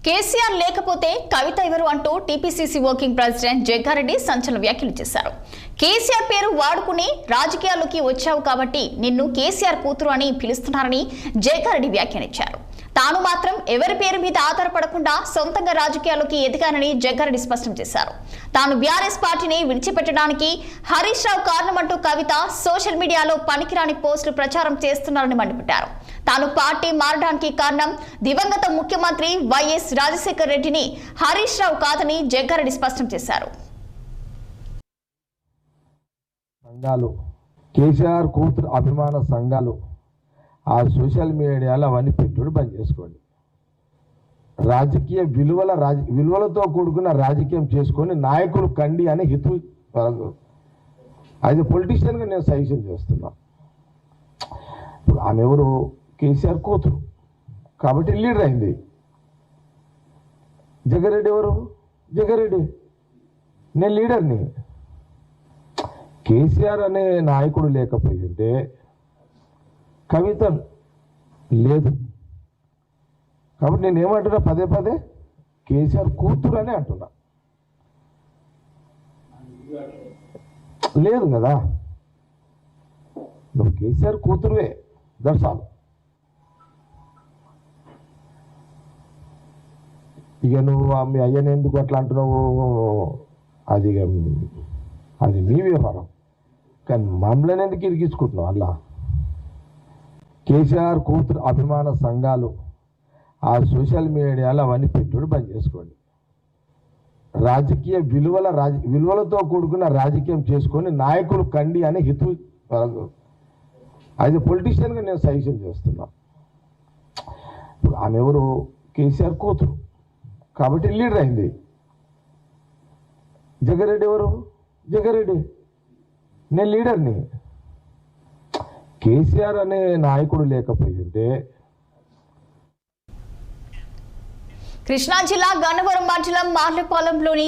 కేసీఆర్ లేకపోతే కవిత ఎవరు అంటూ టీపీసీసీ వర్కింగ్ ప్రెసిడెంట్ జగ్గారెడ్డి సంచలన వ్యాఖ్యలు చేశారు. కేసీఆర్ పేరు వాడుకుని రాజకీయాల్లోకి వచ్చావు కాబట్టి నిన్ను కేసీఆర్ కూతురు అని పిలుస్తున్నారని జగ్గారెడ్డి వ్యాఖ్యానించారు. తాను మాత్రం ఎవరి పేరు మీద ఆధారపడకుండా సొంతంగా రాజకీయాల్లోకి ఎదిగానని జగ్గారెడ్డి స్పష్టం చేశారు. తాను బీఆర్ఎస్ పార్టీని విడిచిపెట్టడానికి హరీష్ రావు కారణమంటూ కవిత సోషల్ మీడియాలో పనికిరాని పోస్టులు ప్రచారం చేస్తున్నారని మండిపడ్డారు. తాను పార్టీ మారడానికి కారణం దివంగత ముఖ్యమంత్రి వైఎస్ రాజశేఖర రెడ్డిని హరీష్ రావు కాదని జగ్గారెడ్డి స్పష్టం చేశారు. కేసీఆర్ కూతురు అభిమాన సంఘాలు ఆ సోషల్ మీడియాలో అవన్నీ పెట్టుడు బంద్ చేసుకోండి. రాజకీయ విలువలతో కూడుకున్న రాజకీయం చేసుకొని నాయకులు కండి అనే హితు అది పొలిటీషియన్గా నేను సజెషన్ చేస్తున్నా. ఇప్పుడు ఆమె ఎవరు? కేసీఆర్ కూతురు కాబట్టి లీడర్ అయింది. జగ్గారెడ్డి ఎవరు? జగ్గారెడ్డి నేను లీడర్ని. కేసీఆర్ అనే నాయకుడు లేకపోయింటే కవిత లేదు. కాబట్టి నేను ఏమంటున్నా, పదే పదే కేసీఆర్ కూతురు అని అంటున్నా. లేదు కదా, నువ్వు కేసీఆర్ కూతురువే, దట్స్ ఆల్. ఇక నువ్వు మీ అయ్యని ఎందుకు అట్లా అంటున్నావు, అది నీ వ్యవహారం. కానీ మమ్మల్ని ఎందుకు ఇరిగించుకుంటున్నావు? అలా కేసీఆర్ కూతురు అభిమాన సంఘాలు ఆ సోషల్ మీడియాలో అవన్నీ పెట్టుడు బంద్ చేసుకోండి. రాజకీయ విలువలతో కూడుకున్న రాజకీయం చేసుకొని నాయకులు కండి అనే హితు అది పొలిటీషియన్గా నేను సజెషన్ చేస్తున్నా. ఇప్పుడు ఆమె ఎవరు? కేసీఆర్ కూతురు కాబట్టి లీడర్ అయింది. జగ్గారెడ్డి ఎవరు? జగ్గారెడ్డి నేను లీడర్ని. కేసీఆర్ అనే నాయకుడు లేకపోయింటే. కృష్ణా జిల్లా గన్నవరం మండలం మార్లపాలెంలోని